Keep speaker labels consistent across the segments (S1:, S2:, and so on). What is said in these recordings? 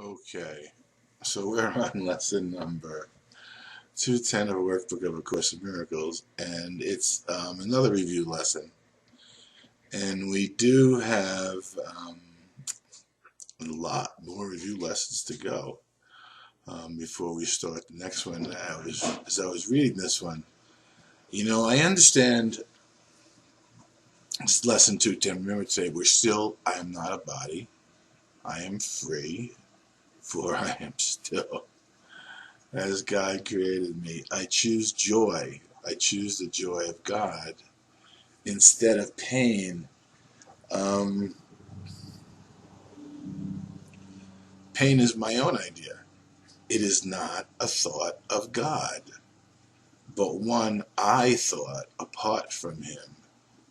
S1: Okay, so we're on lesson number 210 of a workbook of A Course in Miracles, and it's another review lesson. And we do have a lot more review lessons to go before we start the next one. As I was reading this one, I understand it's lesson 210. Remember to say, I am not a body, I am free, for I am still as God created me. I choose joy. I choose the joy of God instead of pain. Pain is my own idea. It is not a thought of God, but one I thought apart from Him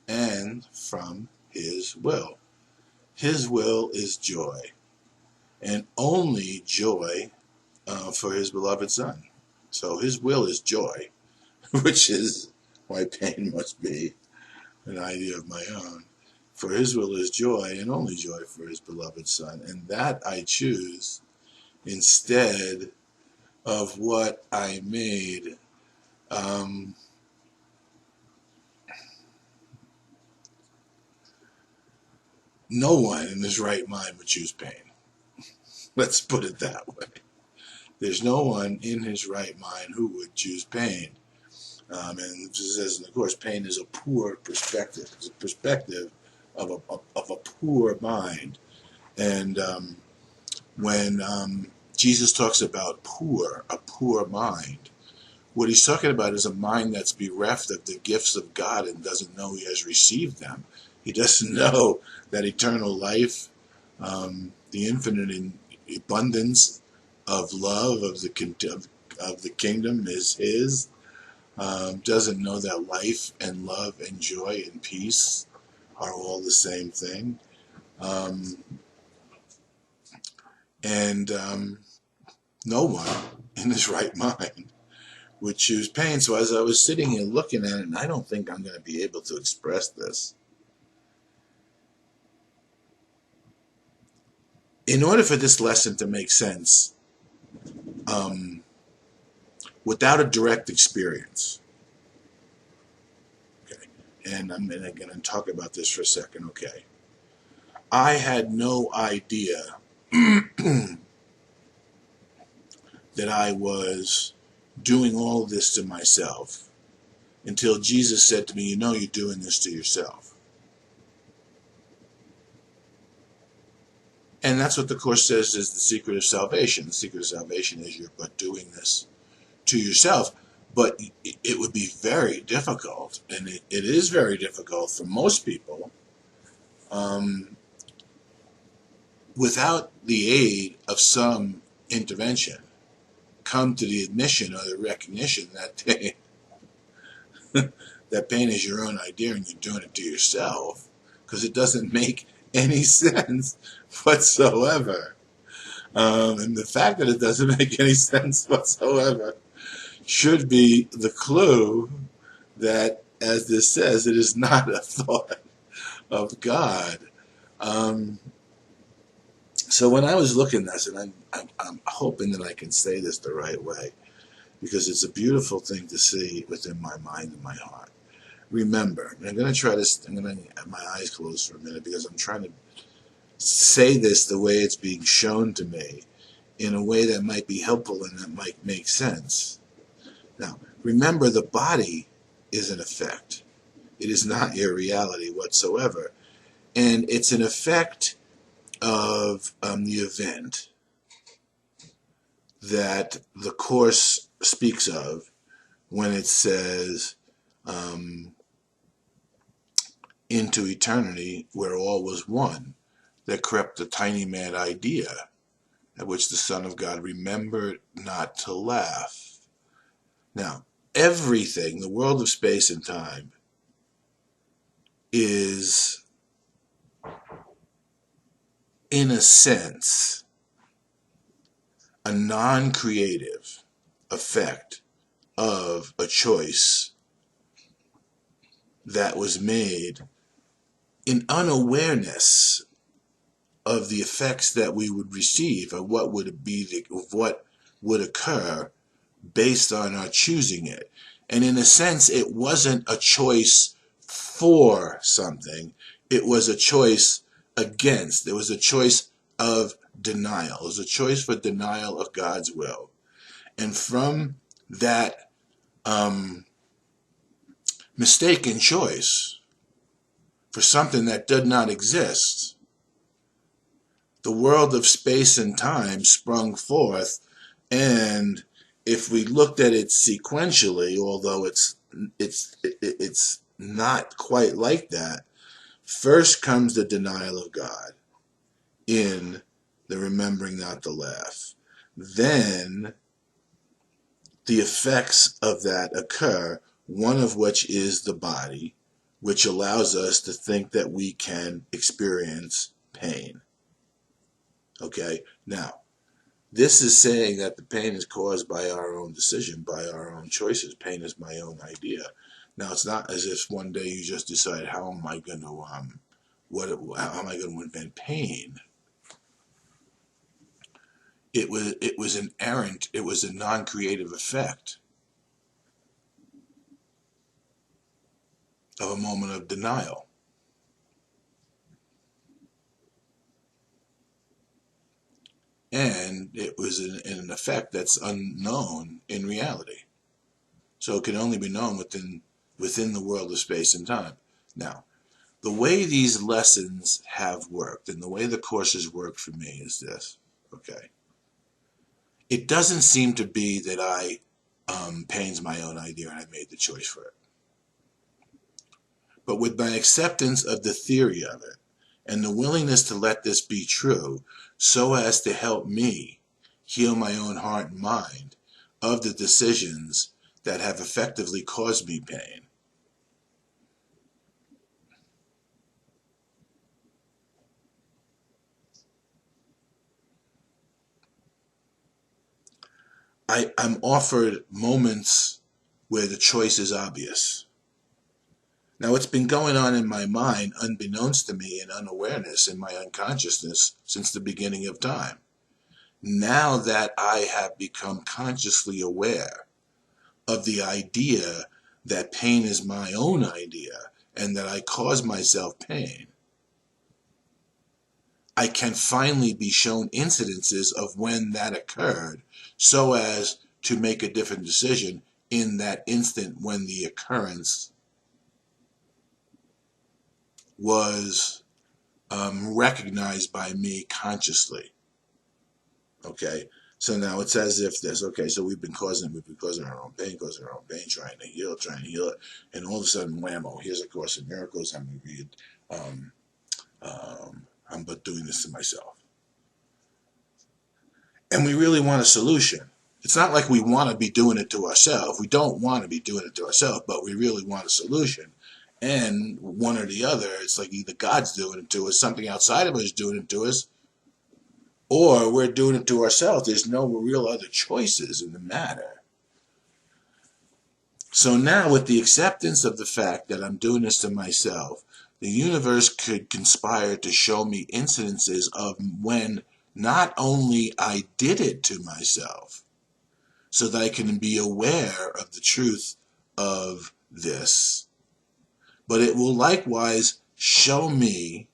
S1: and from His will. His will is joy, and only joy for His beloved Son. So His will is joy, which is why pain must be an idea of my own. For His will is joy, and only joy for His beloved Son. And that I choose instead of what I made. No one in his right mind would choose pain. Let's put it that way. There's no one in his right mind who would choose pain. And it says in the Course, pain is a poor perspective. It's a perspective of a poor mind. And when Jesus talks about a poor mind, what he's talking about is a mind that's bereft of the gifts of God and doesn't know he has received them. He doesn't know that eternal life, the infinite abundance of love of the kingdom is his. Doesn't know that life and love and joy and peace are all the same thing. And no one in his right mind would choose pain. So as I was sitting here looking at it, and I don't think I'm going to be able to express this, in order for this lesson to make sense, without a direct experience, okay, and I'm going to talk about this for a second, okay, I had no idea that I was doing all of this to myself until Jesus said to me, you're doing this to yourself. And that's what the Course says is the secret of salvation. The secret of salvation is you're but doing this to yourself. But it would be very difficult, and it is very difficult for most people, without the aid of some intervention, come to the admission or the recognition that that pain is your own idea and you're doing it to yourself, because it doesn't make any sense whatsoever. And the fact that it doesn't make any sense whatsoever should be the clue that, as this says, it is not a thought of God. So when I was looking at this, and I'm hoping that I can say this the right way, because it's a beautiful thing to see within my mind and my heart. Remember, and I'm going to have my eyes closed for a minute because I'm trying to say this the way it's being shown to me, in a way that might be helpful and that might make sense. Now, remember, the body is an effect. It is not your reality whatsoever. And it's an effect of the event that the Course speaks of when it says, into eternity where all was one, there crept a tiny mad idea at which the Son of God remembered not to laugh. Now, everything, the world of space and time, is, in a sense, a non-creative effect of a choice that was made in unawareness of the effects that we would receive, of what would be of what would occur based on our choosing it. And in a sense, it wasn't a choice for something. It was a choice against. It was a choice of denial. It was a choice for denial of God's will. And from that mistaken choice for something that did not exist, the world of space and time sprung forth. And if we looked at it sequentially, although it's not quite like that, first comes the denial of God in the remembering not to laugh. Then the effects of that occur, one of which is the body, which allows us to think that we can experience pain. Okay, now, this is saying that the pain is caused by our own decision, by our own choices. Pain is my own idea. Now, it's not as if one day you just decide, how am I going to invent pain? It was an errant, it was a non-creative effect of a moment of denial. And it was an effect that's unknown in reality. So it can only be known within the world of space and time. Now, the way these lessons have worked and the way the courses work for me is this, okay? It doesn't seem to be that pain's my own idea and I made the choice for it. But with my acceptance of the theory of it and the willingness to let this be true so as to help me heal my own heart and mind of the decisions that have effectively caused me pain, I'm offered moments where the choice is obvious. Now, it's been going on in my mind, unbeknownst to me, in unawareness, in my unconsciousness, since the beginning of time. Now that I have become consciously aware of the idea that pain is my own idea and that I cause myself pain, I can finally be shown incidences of when that occurred so as to make a different decision in that instant when the occurrence was recognized by me consciously. Okay, so now it's as if this. Okay, so we've been causing our own pain, trying to heal it, and all of a sudden, whammo! Here's a Course in Miracles. I'm going to read. I'm but doing this to myself, and we really want a solution. It's not like we want to be doing it to ourselves. We don't want to be doing it to ourselves, but we really want a solution. And one or the other, it's like either God's doing it to us, something outside of us is doing it to us, or we're doing it to ourselves. There's no real other choices in the matter. So now, with the acceptance of the fact that I'm doing this to myself, the universe could conspire to show me incidences of when not only I did it to myself, so that I can be aware of the truth of this, but it will likewise show me,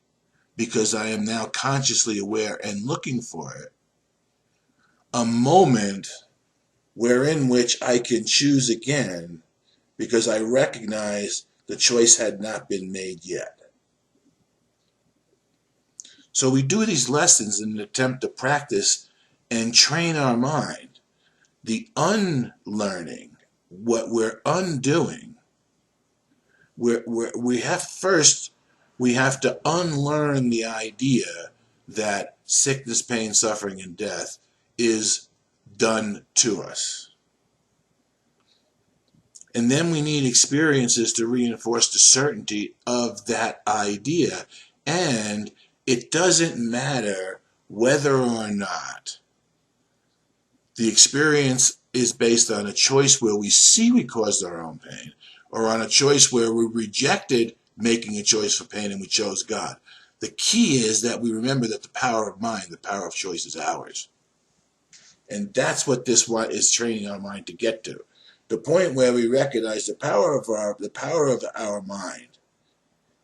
S1: because I am now consciously aware and looking for it, a moment wherein which I can choose again because I recognize the choice had not been made yet. So we do these lessons in an attempt to practice and train our mind. The unlearning, what we're undoing, we have to unlearn the idea that sickness, pain, suffering, and death is done to us. And then we need experiences to reinforce the certainty of that idea. And it doesn't matter whether or not the experience is based on a choice where we see we caused our own pain, or on a choice where we rejected making a choice for pain and we chose God. The key is that we remember that the power of mind, the power of choice is ours. And that's what this one is training our mind to get to. The point where we recognize the power of our mind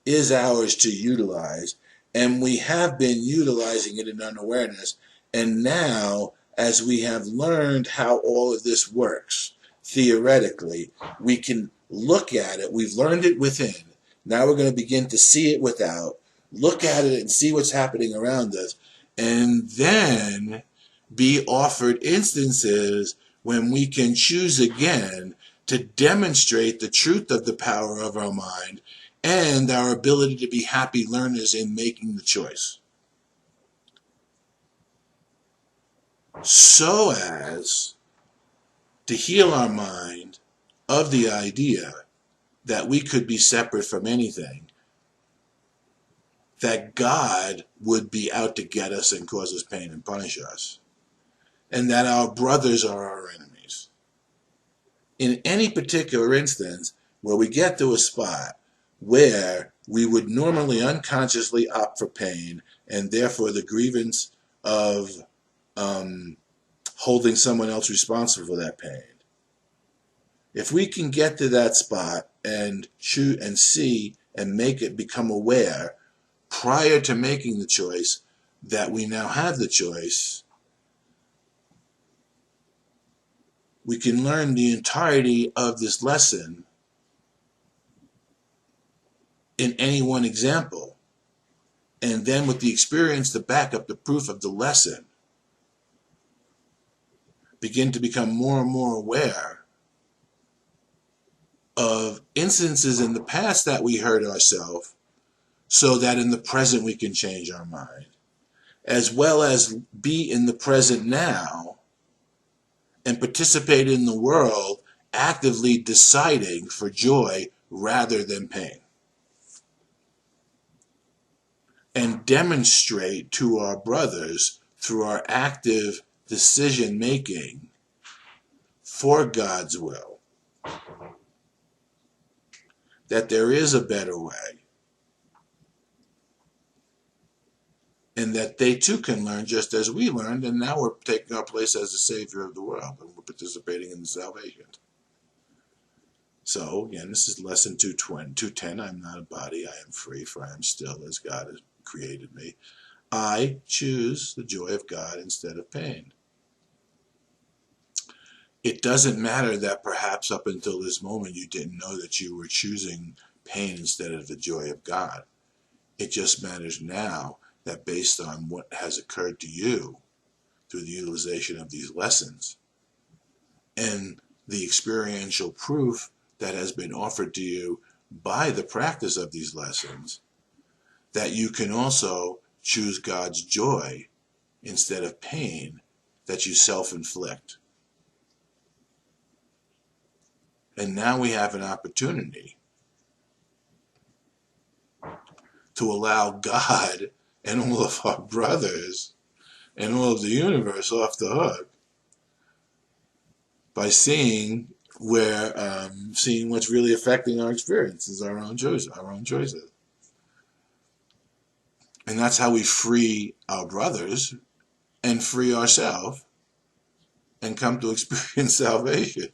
S1: is ours to utilize, and we have been utilizing it in unawareness. And now, as we have learned how all of this works, theoretically, we can look at it. We've learned it within. Now we're going to begin to see it without, look at it and see what's happening around us, and then be offered instances when we can choose again to demonstrate the truth of the power of our mind and our ability to be happy learners in making the choice, so as to heal our mind of the idea that we could be separate from anything, that God would be out to get us and cause us pain and punish us, and that our brothers are our enemies. In any particular instance where we get to a spot where we would normally unconsciously opt for pain, and therefore the grievance of holding someone else responsible for that pain, if we can get to that spot and choose and see and make it become aware prior to making the choice that we now have the choice, we can learn the entirety of this lesson in any one example, and then with the experience to back up the proof of the lesson, begin to become more and more aware of instances in the past that we hurt ourselves, so that in the present we can change our mind, as well as be in the present now and participate in the world, actively deciding for joy rather than pain, and demonstrate to our brothers through our active decision making for God's will that there is a better way, and that they too can learn just as we learned, and now we're taking our place as the Savior of the world, and we're participating in the salvation. So again, this is lesson 210. I'm not a body, I am free, for I am still as God has created me. I choose the joy of God instead of pain. It doesn't matter that perhaps up until this moment you didn't know that you were choosing pain instead of the joy of God. It just matters now that based on what has occurred to you through the utilization of these lessons and the experiential proof that has been offered to you by the practice of these lessons, that you can also choose God's joy instead of pain that you self-inflict. And now we have an opportunity to allow God and all of our brothers and all of the universe off the hook by seeing what's really affecting our experiences, our own choices. And that's how we free our brothers and free ourselves and come to experience salvation.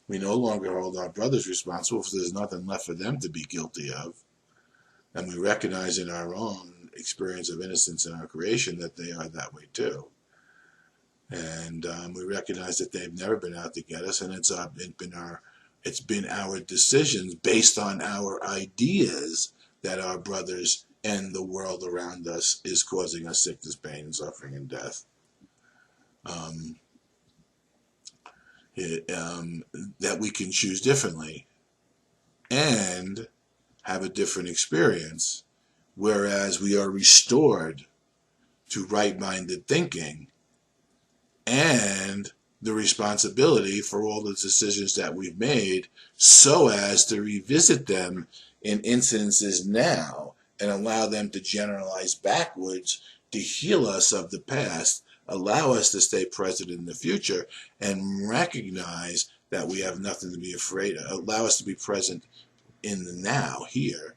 S1: We no longer hold our brothers responsible, for there's nothing left for them to be guilty of. And we recognize in our own experience of innocence in our creation that they are that way too. And we recognize that they've never been out to get us, and it's been our decisions based on our ideas that our brothers and the world around us is causing us sickness, pain, and suffering, and death. That we can choose differently and have a different experience, whereas we are restored to right-minded thinking and the responsibility for all the decisions that we've made, so as to revisit them in instances now and allow them to generalize backwards to heal us of the past, allow us to stay present in the future, and recognize that we have nothing to be afraid of, allow us to be present in the now, here,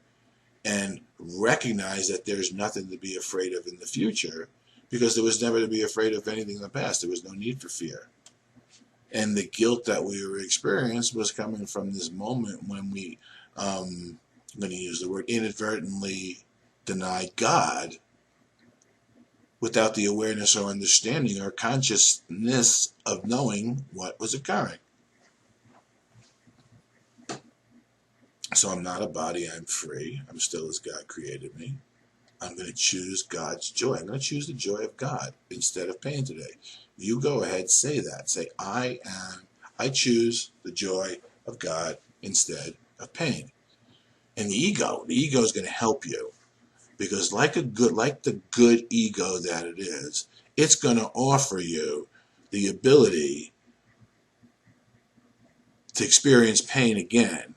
S1: and recognize that there's nothing to be afraid of in the future, because there was never to be afraid of anything in the past. There was no need for fear. And the guilt that we were experiencing was coming from this moment when we, I'm going to use the word, inadvertently denied God without the awareness or understanding or consciousness of knowing what was occurring. So I'm not a body, I'm free. I'm still as God created me. I'm going to choose God's joy. I'm going to choose the joy of God instead of pain today. You go ahead, say that. Say, I choose the joy of God instead of pain. And the ego is going to help you, because like the good ego that it is, it's going to offer you the ability to experience pain again,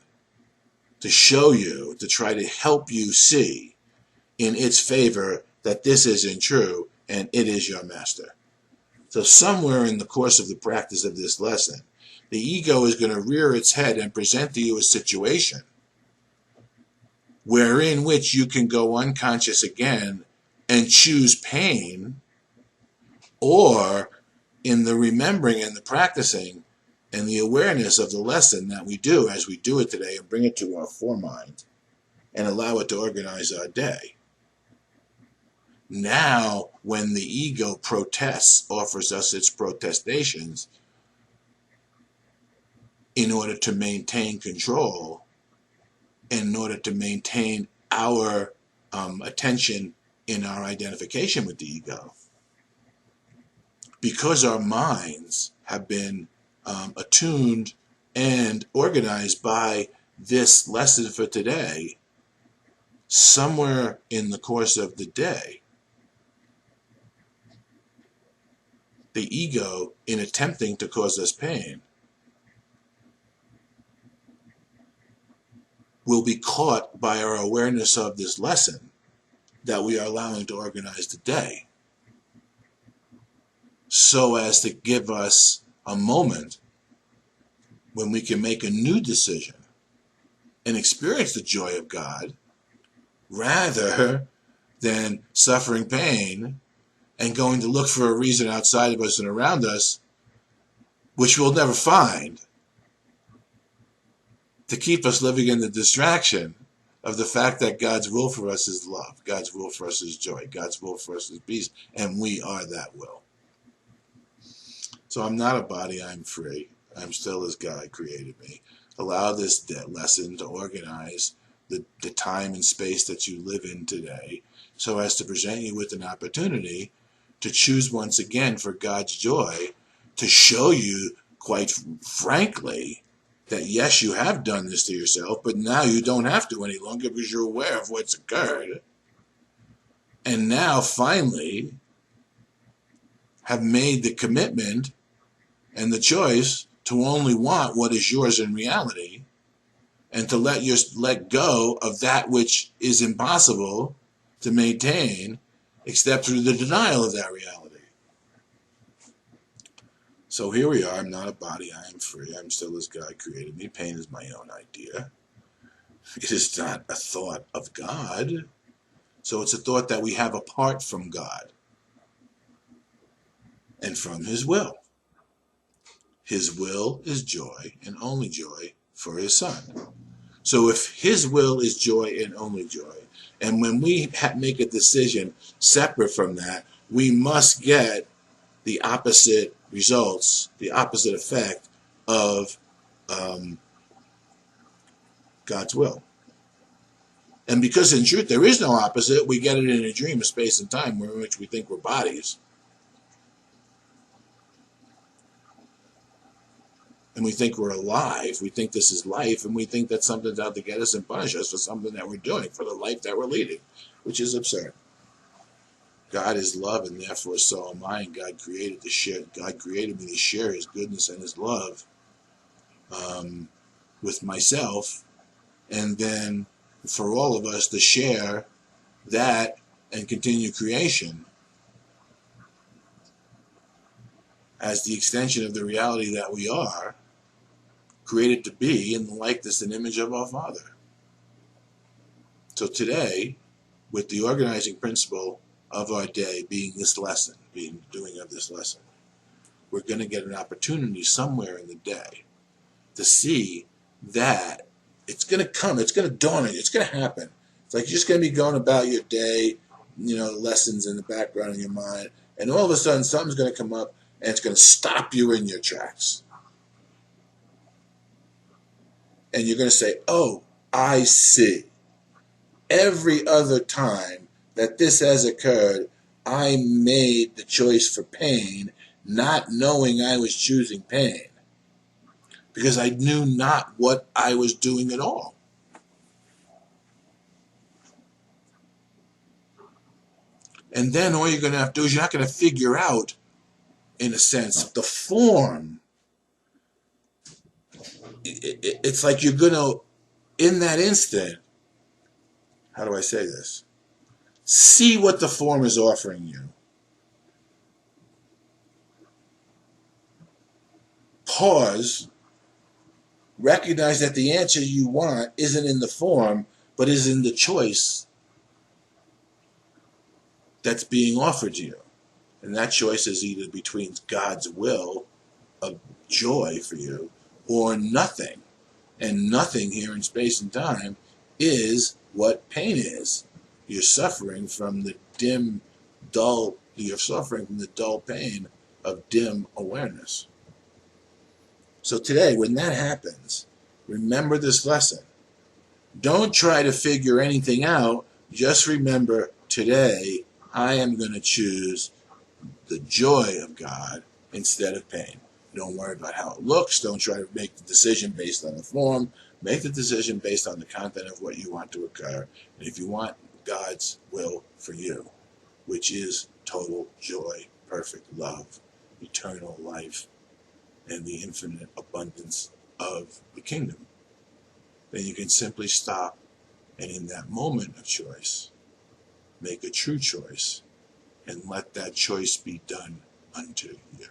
S1: to show you, to try to help you see in its favor that this isn't true and it is your master. So somewhere in the course of the practice of this lesson, the ego is going to rear its head and present to you a situation wherein which you can go unconscious again and choose pain, or in the remembering and the practicing and the awareness of the lesson that we do as we do it today and bring it to our foremind and allow it to organize our day. Now, when the ego protests, offers us its protestations in order to maintain control, in order to maintain our attention in our identification with the ego, because our minds have been attuned and organized by this lesson for today, somewhere in the course of the day, the ego, in attempting to cause us pain, will be caught by our awareness of this lesson that we are allowing to organize the day, so as to give us a moment when we can make a new decision and experience the joy of God, rather than suffering pain and going to look for a reason outside of us and around us, which we'll never find, to keep us living in the distraction of the fact that God's will for us is love, God's will for us is joy, God's will for us is peace, and we are that will. So I'm not a body, I'm free. I'm still as God created me. Allow this lesson to organize the time and space that you live in today, so as to present you with an opportunity to choose once again for God's joy, to show you, quite frankly, that yes, you have done this to yourself, but now you don't have to any longer because you're aware of what's occurred. And now, finally, have made the commitment and the choice to only want what is yours in reality, and to let go of that which is impossible to maintain except through the denial of that reality. So here we are. I'm not a body. I am free. I'm still as God created me. Pain is my own idea. It is not a thought of God. So it's a thought that we have apart from God and from His will. His will is joy and only joy for His Son. So if His will is joy and only joy, and when we make a decision separate from that, we must get the opposite results, the opposite effect of God's will. And because in truth there is no opposite, we get it in a dream of space and time in which we think we're bodies. And we think we're alive, we think this is life, and we think that something's out to get us and punish us for something that we're doing, for the life that we're leading, which is absurd. God is love, and therefore so am I, and God created me to share His goodness and His love with myself, and then for all of us to share that and continue creation as the extension of the reality that we are, created to be in the likeness and image of our Father. So today, with the organizing principle of our day being this lesson, being doing of this lesson, we're going to get an opportunity somewhere in the day to see that it's going to come, it's going to dawn on you, it's going to happen. It's like you're just going to be going about your day, lessons in the background of your mind, and all of a sudden something's going to come up and it's going to stop you in your tracks. And you're going to say, oh, I see. Every other time that this has occurred, I made the choice for pain, not knowing I was choosing pain, because I knew not what I was doing at all. And then all you're going to have to do is you're not going to figure out, in a sense, the form. It's like you're going to, in that instant, how do I say this? See what the form is offering you. Pause. Recognize that the answer you want isn't in the form, but is in the choice that's being offered you. And that choice is either between God's will of joy for you or nothing. And nothing here in space and time is what pain is. You're suffering from the you're suffering from the dull pain of dim awareness. So today, when that happens, remember this lesson. Don't try to figure anything out. Just remember, today, I am going to choose the joy of God instead of pain. Don't worry about how it looks. Don't try to make the decision based on the form. Make the decision based on the content of what you want to occur. And if you want God's will for you, which is total joy, perfect love, eternal life, and the infinite abundance of the kingdom, then you can simply stop and in that moment of choice, make a true choice and let that choice be done unto you.